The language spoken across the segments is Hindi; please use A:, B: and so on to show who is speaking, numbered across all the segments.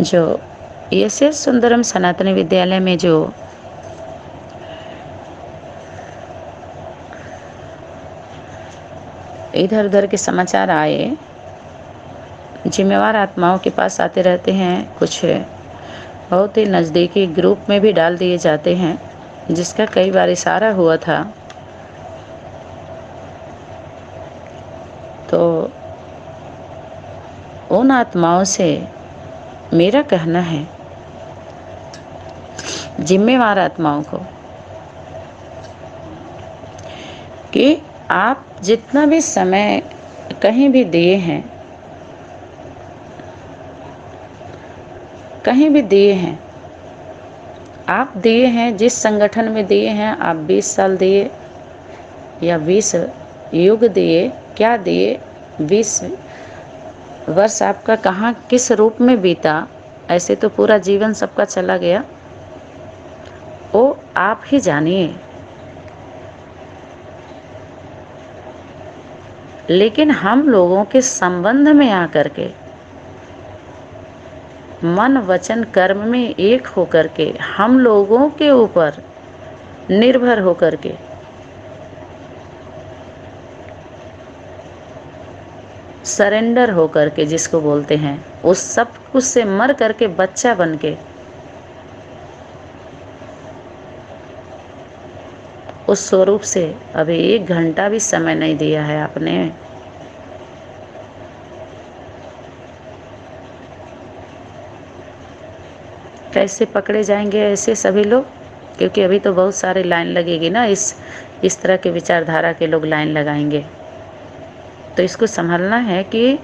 A: जो एस सुंदरम सनातन विद्यालय में जो इधर उधर के समाचार आए, जिम्मेवार आत्माओं के पास आते रहते हैं, कुछ बहुत ही नज़दीकी ग्रुप में भी डाल दिए जाते हैं, जिसका कई बार इशारा हुआ था। तो उन आत्माओं से मेरा कहना है, जिम्मेवार आत्माओं को, कि आप जितना भी समय कहीं भी दिए हैं, कहीं भी दिए हैं, आप दिए हैं जिस संगठन में दिए हैं, आप 20 साल दिए या 20 युग दिए, क्या दिए, 20 वर्ष आपका कहाँ किस रूप में बीता, ऐसे तो पूरा जीवन सबका चला गया, वो आप ही जानिए। लेकिन हम लोगों के संबंध में आकर के, मन वचन कर्म में एक होकर के, हम लोगों के ऊपर निर्भर होकर के सरेंडर होकर के, जिसको बोलते हैं, उस सब कुछ से मर करके बच्चा बन के उस स्वरूप से अभी 1 घंटा भी समय नहीं दिया है आपने। कैसे पकड़े जाएंगे ऐसे सभी लोग? क्योंकि अभी तो बहुत सारे लाइन लगेगी ना, इस तरह के विचारधारा के लोग लाइन लगाएंगे। तो इसको संभालना है कि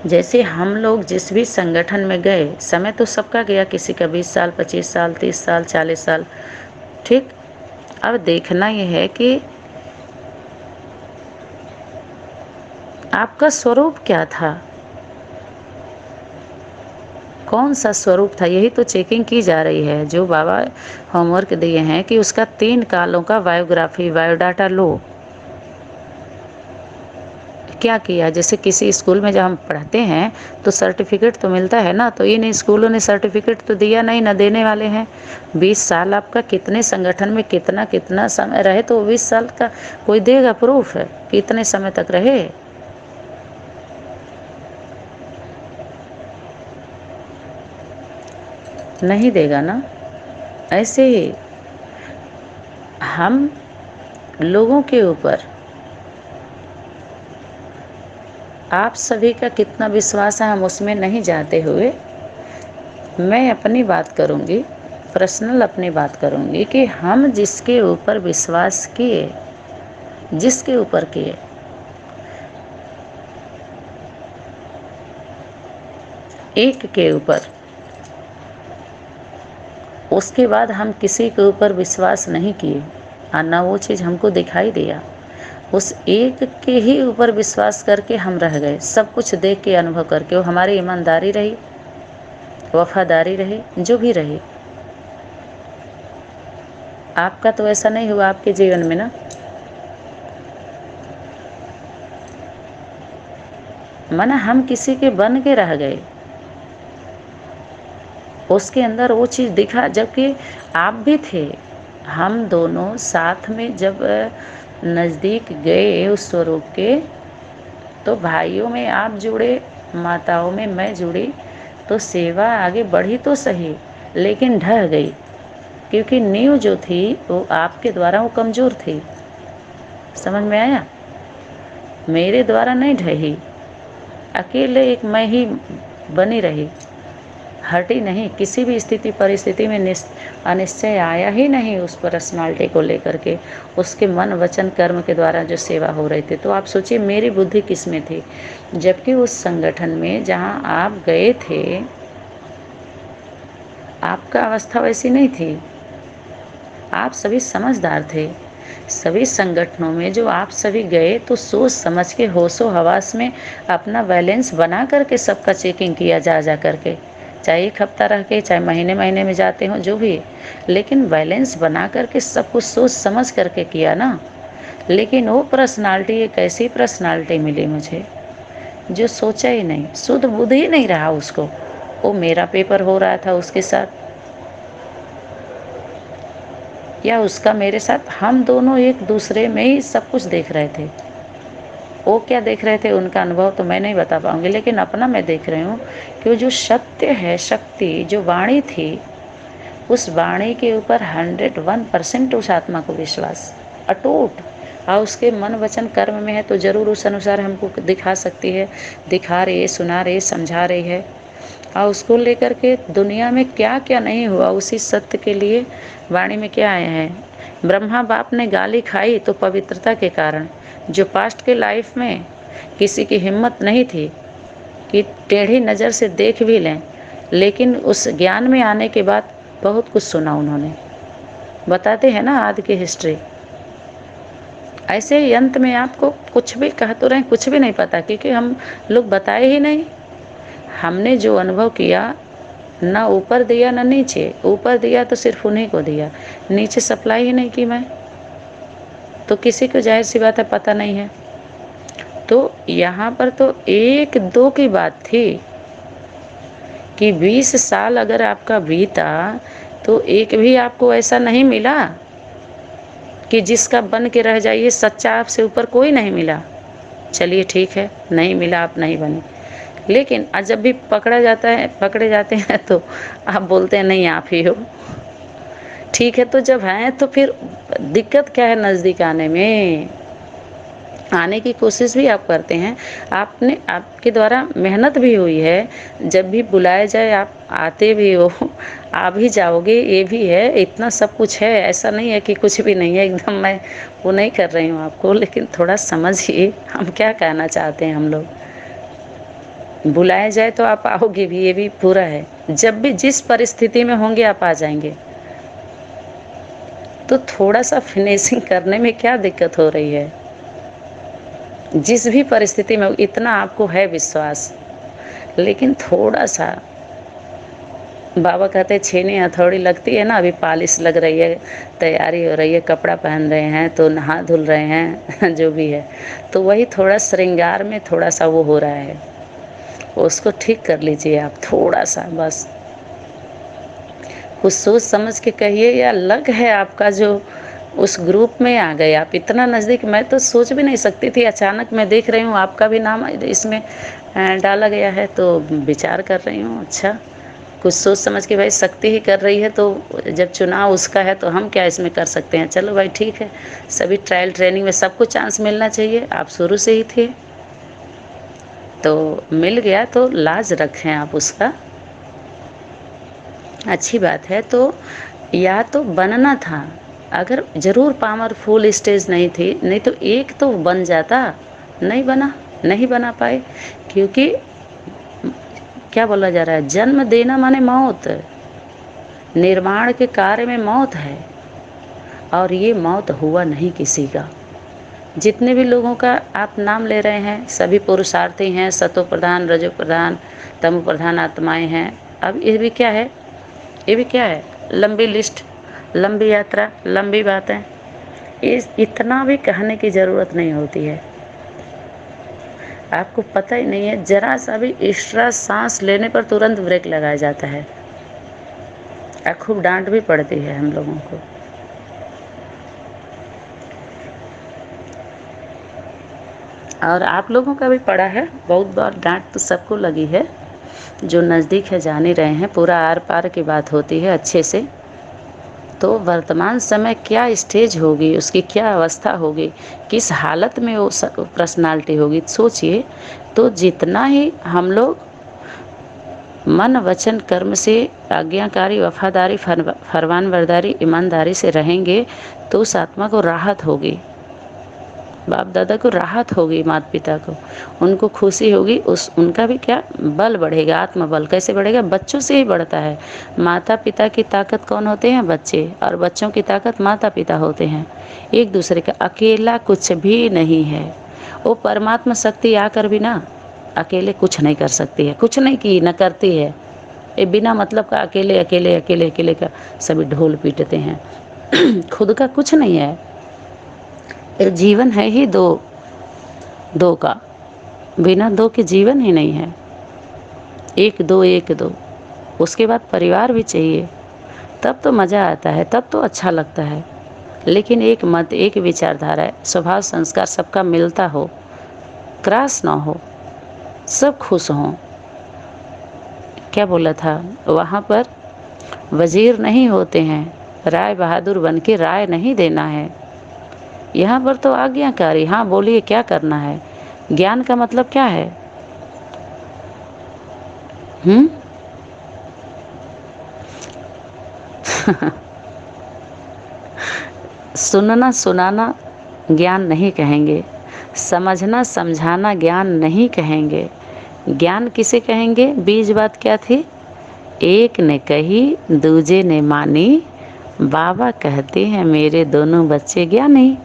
A: जैसे हम लोग जिस भी संगठन में गए, समय तो सबका गया, किसी का 20 साल, 25 साल, 30 साल, 40 साल, ठीक। अब देखना यह है कि आपका स्वरूप क्या था, कौन सा स्वरूप था, यही तो चेकिंग की जा रही है। जो बाबा होमवर्क दिए हैं कि उसका 3 कालों का बायोग्राफी, बायोडाटा लो। क्या किया? जैसे किसी स्कूल में जब हम पढ़ते हैं तो सर्टिफिकेट तो मिलता है ना, तो इन स्कूलों ने सर्टिफिकेट तो दिया नहीं, ना देने वाले हैं। 20 साल आपका कितने संगठन में कितना कितना समय रहे, तो 20 साल का कोई देगा प्रूफ है कि इतने समय तक रहे? नहीं देगा ना। ऐसे ही हम लोगों के ऊपर आप सभी का कितना विश्वास है, हम उसमें नहीं जाते हुए मैं अपनी बात करूंगी, पर्सनल अपनी बात करूंगी कि हम जिसके ऊपर विश्वास किए, जिसके ऊपर किए, एक के ऊपर, उसके बाद हम किसी के ऊपर विश्वास नहीं किए और ना वो चीज़ हमको दिखाई दिया, उस एक के ही ऊपर विश्वास करके हम रह गए, सब कुछ देख के अनुभव करके। वो हमारी ईमानदारी रही, वफादारी रही, जो भी रही। आपका तो ऐसा नहीं हुआ आपके जीवन में ना। माना हम किसी के बन के रह गए, उसके अंदर वो चीज़ दिखा, जबकि आप भी थे। हम दोनों साथ में जब नज़दीक गए उस स्वरूप के, तो भाइयों में आप जुड़े, माताओं में मैं जुड़ी, तो सेवा आगे बढ़ी तो सही, लेकिन ढह गई, क्योंकि नींव जो थी वो आपके द्वारा वो कमज़ोर थी। समझ में आया? मेरे द्वारा नहीं ढही, अकेले एक मैं ही बनी रही, हटी नहीं। किसी भी स्थिति परिस्थिति में अनिश्चय आया ही नहीं उस पर्सनालिटी को लेकर के, उसके मन वचन कर्म के द्वारा जो सेवा हो रही थी। तो आप सोचिए मेरी बुद्धि किस में थी, जबकि उस संगठन में जहां आप गए थे आपका अवस्था वैसी नहीं थी। आप सभी समझदार थे। सभी संगठनों में जो आप सभी गए तो सोच समझ के होशो हवास में अपना बैलेंस बना करके सबका चेकिंग किया जा करके, चाहे 1 हफ्ता रह के, चाहे महीने महीने में जाते हो, जो भी, लेकिन बैलेंस बना करके सब कुछ सोच समझ करके किया ना। लेकिन वो पर्सनालिटी एक ऐसी पर्सनालिटी मिली मुझे जो सोचा ही नहीं, शुद्ध बुद्धि ही नहीं रहा उसको। वो मेरा पेपर हो रहा था उसके साथ, या उसका मेरे साथ, हम दोनों एक दूसरे में ही सब कुछ देख रहे थे। वो क्या देख रहे थे, उनका अनुभव तो मैं नहीं बता पाऊंगी, लेकिन अपना मैं देख रही हूँ कि वो जो सत्य है, शक्ति जो वाणी थी, उस वाणी के ऊपर 101% उस आत्मा को विश्वास अटूट, और उसके मन वचन कर्म में है तो जरूर उस अनुसार हमको दिखा सकती है, दिखा रही है, सुना रही है, समझा रही है। और उसको लेकर के दुनिया में क्या क्या नहीं हुआ, उसी सत्य के लिए वाणी में क्या आया है। ब्रह्मा बाप ने गाली खाई तो पवित्रता के कारण, जो पास्ट के लाइफ में किसी की हिम्मत नहीं थी कि टेढ़ी नज़र से देख भी लें, लेकिन उस ज्ञान में आने के बाद बहुत कुछ सुना उन्होंने। बताते हैं ना आदि की हिस्ट्री। ऐसे ही अंत में आपको कुछ भी कह तो रहे, कुछ भी नहीं पता, क्योंकि हम लोग बताए ही नहीं। हमने जो अनुभव किया, ना ऊपर दिया ना नीचे, ऊपर दिया तो सिर्फ उन्हीं को दिया, नीचे सप्लाई ही नहीं की मैं, तो किसी को जाहिर सी बात है पता नहीं है। तो यहाँ पर तो एक दो की बात थी कि 20 साल अगर आपका बीता तो एक भी आपको ऐसा नहीं मिला कि जिसका बन के रह जाइए, सच्चा आपसे ऊपर कोई नहीं मिला। चलिए ठीक है, नहीं मिला, आप नहीं बने, लेकिन आज जब भी पकड़े जाते हैं तो आप बोलते हैं नहीं आप ही हो। ठीक है, तो जब हैं तो फिर दिक्कत क्या है नज़दीक आने में? आने की कोशिश भी आप करते हैं, आपने आपके द्वारा मेहनत भी हुई है, जब भी बुलाया जाए आप आते भी हो, आ भी जाओगे, ये भी है, इतना सब कुछ है, ऐसा नहीं है कि कुछ भी नहीं है। एकदम मैं वो नहीं कर रही हूँ आपको, लेकिन थोड़ा समझिए हम क्या कहना चाहते हैं। हम लोग बुलाया जाए तो आप आओगे भी, ये भी पूरा है, जब भी जिस परिस्थिति में होंगे आप आ जाएंगे। तो थोड़ा सा फिनिशिंग करने में क्या दिक्कत हो रही है? जिस भी परिस्थिति में, इतना आपको है विश्वास, लेकिन थोड़ा सा, बाबा कहते हैं छेनी हथौड़ी लगती है ना, अभी पॉलिश लग रही है, तैयारी हो रही है, कपड़ा पहन रहे हैं तो नहा धुल रहे हैं जो भी है, तो वही थोड़ा श्रृंगार में थोड़ा सा वो हो रहा है, उसको ठीक कर लीजिए आप थोड़ा सा, बस कुछ सोच समझ के कहिए। या लग है आपका जो उस ग्रुप में आ गए आप इतना नज़दीक, मैं तो सोच भी नहीं सकती थी, अचानक मैं देख रही हूँ आपका भी नाम इसमें डाला गया है, तो विचार कर रही हूँ अच्छा कुछ सोच समझ के, भाई शक्ति ही कर रही है, तो जब चुनाव उसका है तो हम क्या इसमें कर सकते हैं। चलो भाई ठीक है, सभी ट्रायल ट्रेनिंग में सबको चांस मिलना चाहिए, आप शुरू से ही थे तो मिल गया, तो लाज रखें आप उसका, अच्छी बात है। तो या तो बनना था, अगर ज़रूर पावरफुल स्टेज नहीं थी, नहीं तो एक तो बन जाता, नहीं बना, नहीं बना पाए, क्योंकि क्या बोला जा रहा है, जन्म देना माने मौत, निर्माण के कार्य में मौत है, और ये मौत हुआ नहीं किसी का। जितने भी लोगों का आप नाम ले रहे हैं सभी पुरुषार्थी हैं, सतो प्रधान, रजो प्रधान, तमो प्रधान आत्माएं हैं। अब ये भी क्या है, ये भी क्या है, लंबी लिस्ट, लंबी यात्रा, लंबी बातें, इस इतना भी कहने की ज़रूरत नहीं होती है। आपको पता ही नहीं है, जरा सा भी एक्स्ट्रा सांस लेने पर तुरंत ब्रेक लगाया जाता है, और खूब डांट भी पड़ती है हम लोगों को। और आप लोगों का भी पड़ा है, बहुत बार डांट तो सबको लगी है, जो नज़दीक है जान ही रहे हैं, पूरा आर पार की बात होती है अच्छे से। तो वर्तमान समय क्या स्टेज होगी, उसकी क्या अवस्था होगी, किस हालत में वो पर्सनालिटी होगी, सोचिए। तो जितना ही हम लोग मन वचन कर्म से आज्ञाकारी, वफादारी, फरमान बरदारी, ईमानदारी से रहेंगे तो उस आत्मा को राहत होगी, बाप दादा को राहत होगी, माता पिता को उनको खुशी होगी, उनका भी क्या बल बढ़ेगा, आत्मबल कैसे बढ़ेगा, बच्चों से ही बढ़ता है। माता पिता की ताकत कौन होते हैं, बच्चे, और बच्चों की ताकत माता पिता होते हैं। एक दूसरे का, अकेला कुछ भी नहीं है। वो परमात्मा शक्ति आकर भी ना अकेले कुछ नहीं कर सकती है, कुछ नहीं की न करती है। ये बिना मतलब का अकेले अकेले अकेले अकेले का सभी ढोल पीटते हैं खुद का कुछ नहीं है। जीवन है ही दो, दो का, बिना दो के जीवन ही नहीं है। एक दो एक दो, उसके बाद परिवार भी चाहिए, तब तो मज़ा आता है, तब तो अच्छा लगता है। लेकिन एक मत, एक विचारधारा, स्वभाव संस्कार सबका मिलता हो, क्रॉस ना हो, सब खुश हों। क्या बोला था वहाँ पर, वजीर नहीं होते हैं, राय बहादुर बन के राय नहीं देना है। यहाँ पर तो आज्ञाकारी, हाँ बोलिए क्या करना है। ज्ञान का मतलब क्या है? हम्म सुनना सुनाना ज्ञान नहीं कहेंगे, समझना समझाना ज्ञान नहीं कहेंगे। ज्ञान किसे कहेंगे? बीज बात क्या थी? एक ने कही दूजे ने मानी, बाबा कहते हैं मेरे दोनों बच्चे ज्ञानी।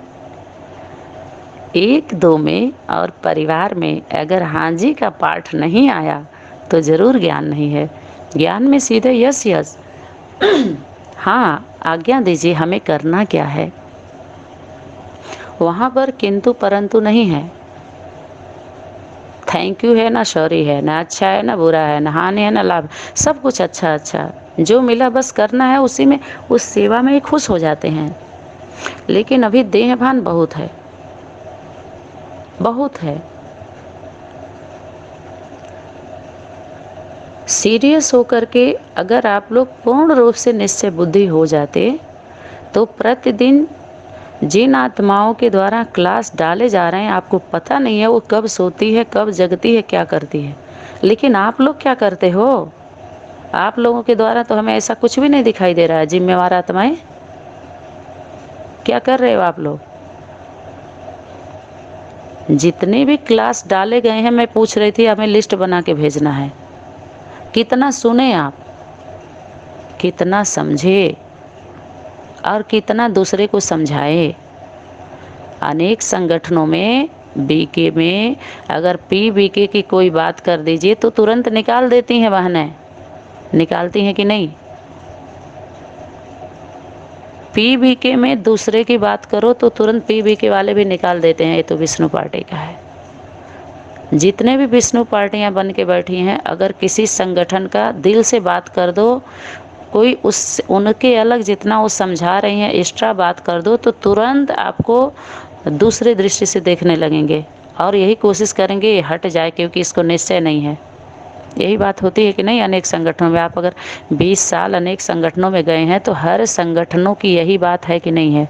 A: एक दो में और परिवार में अगर हाँ जी का पाठ नहीं आया तो ज़रूर ज्ञान नहीं है। ज्ञान में सीधे यस यस, हाँ आज्ञा दीजिए हमें करना क्या है। वहाँ पर किंतु परंतु नहीं है, थैंक यू है ना सॉरी है, ना अच्छा है ना बुरा है, ना हानि है ना लाभ, सब कुछ अच्छा अच्छा जो मिला बस करना है, उसी में उस सेवा में ही खुश हो जाते हैं। लेकिन अभी देह भान बहुत है, बहुत है। सीरियस होकर के अगर आप लोग पूर्ण रूप से निश्चय बुद्धि हो जाते तो प्रतिदिन जिन आत्माओं के द्वारा क्लास डाले जा रहे हैं आपको पता नहीं है वो कब सोती है, कब जगती है, क्या करती है। लेकिन आप लोग क्या करते हो? आप लोगों के द्वारा तो हमें ऐसा कुछ भी नहीं दिखाई दे रहा है। जिम्मेवार आत्माएं क्या कर रहे हो आप लोग? जितने भी क्लास डाले गए हैं, मैं पूछ रही थी, हमें लिस्ट बना के भेजना है। कितना सुने आप, कितना समझे और कितना दूसरे को समझाए। अनेक संगठनों में बीके में अगर पी बीके की कोई बात कर दीजिए तो तुरंत निकाल देती हैं बहनें, निकालती हैं कि नहीं? पी बीके में दूसरे की बात करो तो तुरंत पी बीके वाले भी निकाल देते हैं, ये तो विष्णु पार्टी का है। जितने भी विष्णु पार्टियां बन के बैठी हैं, अगर किसी संगठन का दिल से बात कर दो, कोई उस उनके अलग जितना वो समझा रही हैं एक्स्ट्रा बात कर दो तो तुरंत आपको दूसरे दृष्टि से देखने लगेंगे और यही कोशिश करेंगे ये हट जाए, क्योंकि इसको निश्चय नहीं है। यही बात होती है कि नहीं? अनेक संगठनों में आप अगर 20 साल अनेक संगठनों में गए हैं तो हर संगठनों की यही बात है कि नहीं है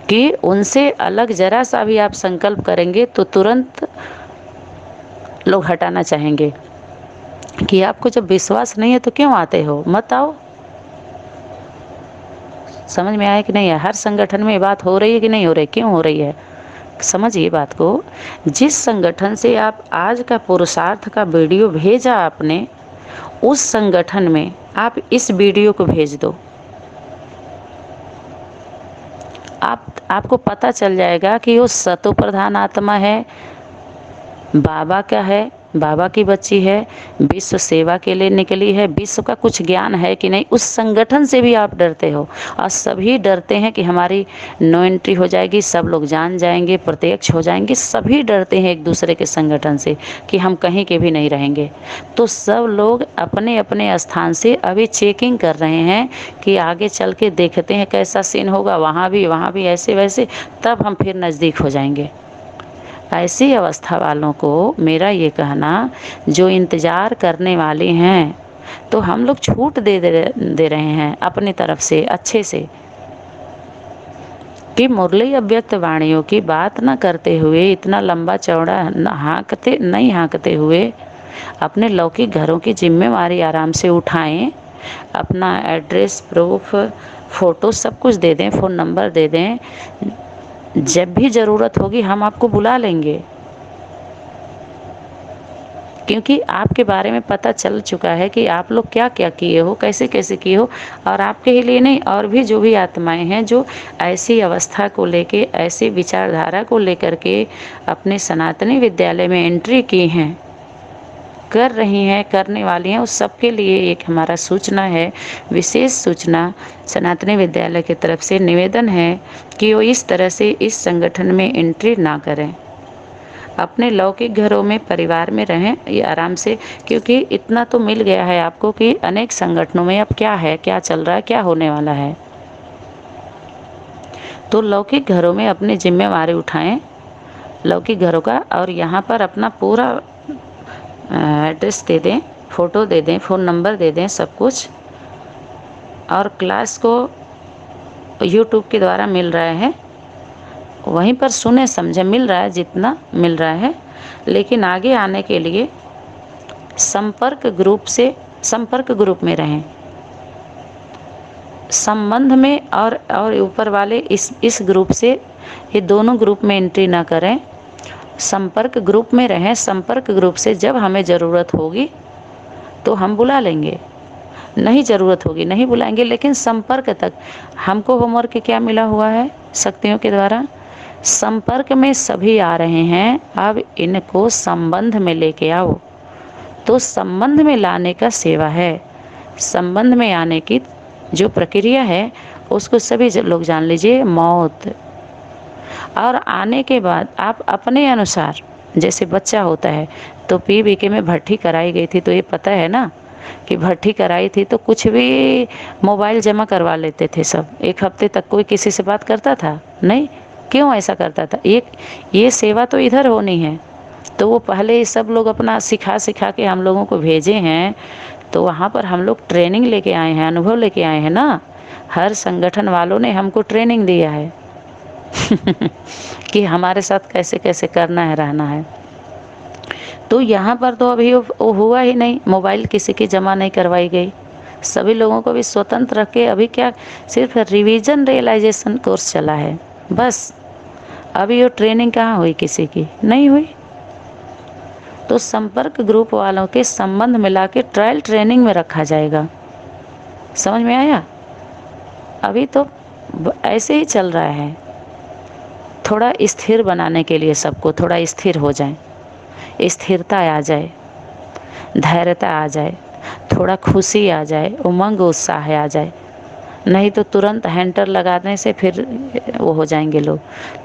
A: कि उनसे अलग जरा सा भी आप संकल्प करेंगे तो तुरंत लोग हटाना चाहेंगे कि आपको जब विश्वास नहीं है तो क्यों आते हो, मत आओ। समझ में आया कि नहीं है? हर संगठन में ये बात हो रही है कि नहीं हो रही? क्यों हो रही है समझिए बात को। जिस संगठन से आप आज का पुरुषार्थ का वीडियो भेजा आपने, उस संगठन में आप इस वीडियो को भेज दो, आपको पता चल जाएगा कि वो सतो प्रधान आत्मा है, बाबा का है, बाबा की बच्ची है, विश्व सेवा के लिए निकली है, विश्व का कुछ ज्ञान है कि नहीं। उस संगठन से भी आप डरते हो और सभी डरते हैं कि हमारी नो एंट्री हो जाएगी, सब लोग जान जाएंगे, प्रत्यक्ष हो जाएंगे। सभी डरते हैं एक दूसरे के संगठन से कि हम कहीं के भी नहीं रहेंगे। तो सब लोग अपने अपने स्थान से अभी चेकिंग कर रहे हैं कि आगे चल के देखते हैं कैसा सीन होगा, वहाँ भी ऐसे वैसे, तब हम फिर नज़दीक हो जाएंगे। ऐसी अवस्था वालों को मेरा ये कहना, जो इंतज़ार करने वाले हैं, तो हम लोग छूट दे रहे हैं अपनी तरफ से अच्छे से कि मुरली अव्यक्त वाणियों की बात न करते हुए, इतना लंबा चौड़ा नहीं हाँकते हुए अपने लौकिक घरों की जिम्मेवारी आराम से उठाएं। अपना एड्रेस, प्रूफ, फ़ोटो सब कुछ दे दें, फ़ोन नंबर दे दें। जब भी ज़रूरत होगी हम आपको बुला लेंगे, क्योंकि आपके बारे में पता चल चुका है कि आप लोग क्या क्या किए हो, कैसे कैसे किए हो। और आपके ही लिए नहीं, और भी जो भी आत्माएं हैं जो ऐसी अवस्था को लेके, ऐसी विचारधारा को लेकर के अपने सनातनी विद्यालय में एंट्री की हैं, कर रही हैं, करने वाली हैं, उस सब के लिए एक हमारा सूचना है, विशेष सूचना सनातनी विद्यालय की तरफ से निवेदन है कि वो इस तरह से इस संगठन में एंट्री ना करें। अपने लौकिक घरों में परिवार में रहें ये आराम से, क्योंकि इतना तो मिल गया है आपको कि अनेक संगठनों में अब क्या है, क्या चल रहा है, क्या होने वाला है। तो लौकिक घरों में अपनी जिम्मेवारी उठाएं, लौकिक घरों का, और यहाँ पर अपना पूरा एड्रेस दे दें, फ़ोटो दे दें, फ़ोन नंबर दे दें, सब कुछ। और क्लास को यूट्यूब के द्वारा मिल रहा है, वहीं पर सुने समझे, मिल रहा है जितना मिल रहा है। लेकिन आगे आने के लिए संपर्क ग्रुप में रहें, संबंध में, और ऊपर वाले इस ग्रुप से, ये दोनों ग्रुप में एंट्री ना करें, संपर्क ग्रुप में रहें। संपर्क ग्रुप से जब हमें ज़रूरत होगी तो हम बुला लेंगे, नहीं ज़रूरत होगी नहीं बुलाएंगे, लेकिन संपर्क तक। हमको होमवर्क क्या मिला हुआ है शक्तियों के द्वारा, संपर्क में सभी आ रहे हैं, अब इनको संबंध में लेके आओ। तो संबंध में लाने का सेवा है, संबंध में आने की जो प्रक्रिया है उसको सभी लोग जान लीजिए, मौत। और आने के बाद आप अपने अनुसार, जैसे बच्चा होता है तो PBK में भर्ती कराई गई थी, तो ये पता है ना कि भर्ती कराई थी तो कुछ भी मोबाइल जमा करवा लेते थे सब, 1 हफ्ते तक कोई किसी से बात करता था नहीं। क्यों ऐसा करता था? ये सेवा तो इधर होनी है, तो वो पहले ही सब लोग अपना सिखा के हम लोगों को भेजे हैं, तो वहाँ पर हम लोग ट्रेनिंग लेके आए हैं, अनुभव लेके आए हैं ना। हर संगठन वालों ने हमको ट्रेनिंग दिया है कि हमारे साथ कैसे कैसे करना है, रहना है। तो यहाँ पर तो अभी वो हुआ ही नहीं, मोबाइल किसी की जमा नहीं करवाई गई, सभी लोगों को भी स्वतंत्र रख के अभी क्या सिर्फ रिवीजन रियलाइजेशन कोर्स चला है बस। अभी वो ट्रेनिंग कहाँ हुई, किसी की नहीं हुई। तो संपर्क ग्रुप वालों के संबंध मिला के ट्रायल ट्रेनिंग में रखा जाएगा। समझ में आया? अभी तो ऐसे ही चल रहा है, थोड़ा स्थिर बनाने के लिए सबको, थोड़ा स्थिर हो जाए, स्थिरता आ जाए, धैर्यता आ जाए, थोड़ा खुशी आ जाए, उमंग उत्साह आ जाए। नहीं तो तुरंत हैंटर लगाने से फिर वो हो जाएंगे लोग।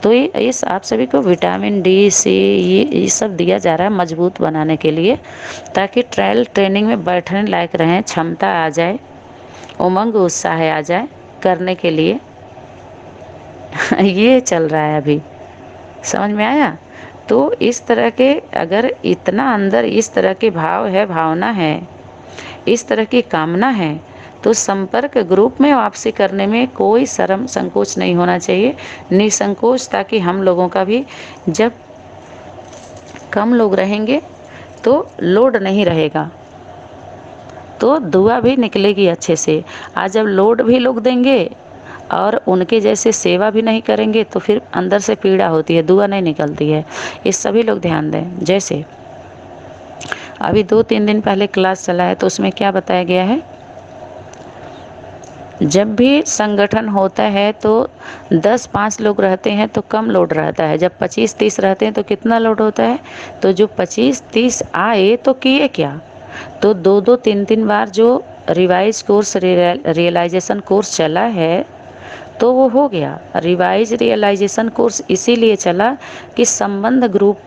A: तो ये आप सभी को विटामिन D, C ये सब दिया जा रहा है मजबूत बनाने के लिए, ताकि ट्रायल ट्रेनिंग में बैठने लायक रहें, क्षमता आ जाए, उमंग उत्साह आ जाए करने के लिए ये चल रहा है अभी। समझ में आया? तो इस तरह के, अगर इतना अंदर इस तरह के भाव है, भावना है, इस तरह की कामना है, तो संपर्क ग्रुप में वापसी करने में कोई शर्म संकोच नहीं होना चाहिए, निसंकोच, ताकि हम लोगों का भी, जब कम लोग रहेंगे तो लोड नहीं रहेगा, तो दुआ भी निकलेगी अच्छे से। आज जब लोड भी लोग देंगे और उनके जैसे सेवा भी नहीं करेंगे तो फिर अंदर से पीड़ा होती है, दुआ नहीं निकलती है। ये सभी लोग ध्यान दें। जैसे अभी 2-3 दिन पहले क्लास चला है, तो उसमें क्या बताया गया है, जब भी संगठन होता है तो 10-5 लोग रहते हैं तो कम लोड रहता है, जब 25-30 रहते हैं तो कितना लोड होता है। तो जो 25-30 आए तो किए क्या, तो 2-2, 3-3 बार जो रिवाइज कोर्स, रियलाइजेशन कोर्स चला है, तो वो हो गया। रिवाइज रियलाइजेशन कोर्स इसीलिए चला कि संबंध ग्रुप,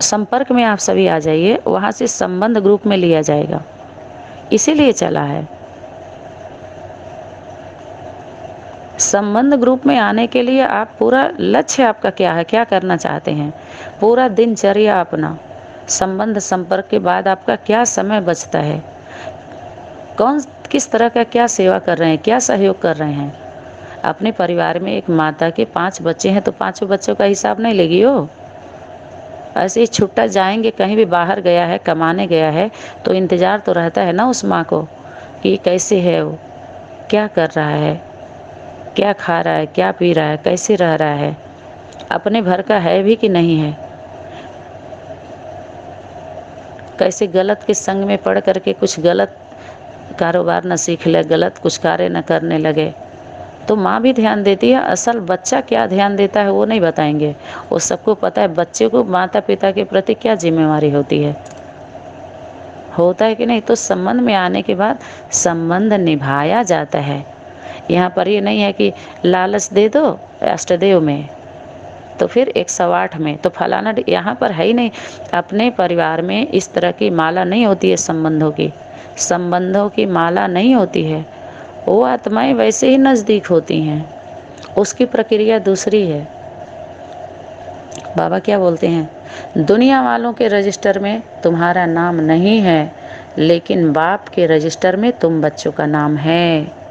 A: संपर्क में आप सभी आ जाइए, वहाँ से संबंध ग्रुप में लिया जाएगा, इसीलिए चला है। संबंध ग्रुप में आने के लिए आप पूरा लक्ष्य आपका क्या है, क्या करना चाहते हैं, पूरा दिनचर्या अपना, संबंध संपर्क के बाद आपका क्या समय बचता है, कौन किस तरह का क्या सेवा कर रहे हैं, क्या सहयोग कर रहे हैं। अपने परिवार में एक माता के 5 बच्चे हैं तो 5 बच्चों का हिसाब नहीं लेगी हो। ऐसे ही छुट्टा जाएंगे, कहीं भी बाहर गया है, कमाने गया है, तो इंतज़ार तो रहता है ना उस माँ को कि कैसे है वो, क्या कर रहा है, क्या खा रहा है, क्या पी रहा है, कैसे रह रहा है, अपने भर का है भी कि नहीं है, कैसे गलत के संग में पड़ करके कुछ गलत कारोबार न सीख ले, गलत कुछ कार्य न करने लगे। तो माँ भी ध्यान देती है, असल बच्चा क्या ध्यान देता है वो नहीं बताएंगे, वो सबको पता है बच्चे को माता पिता के प्रति क्या जिम्मेवारी होती है, होता है कि नहीं। तो संबंध में आने के बाद संबंध निभाया जाता है। यहाँ पर ये नहीं है कि लालच दे दो अष्टदेव में, तो फिर 108 में तो फलाना यहाँ पर है ही नहीं। अपने परिवार में इस तरह की माला नहीं होती है संबंधों की माला नहीं होती है। वो आत्माएं वैसे ही नज़दीक होती हैं, उसकी प्रक्रिया दूसरी है। बाबा क्या बोलते हैं, दुनिया वालों के रजिस्टर में तुम्हारा नाम नहीं है, लेकिन बाप के रजिस्टर में तुम बच्चों का नाम है।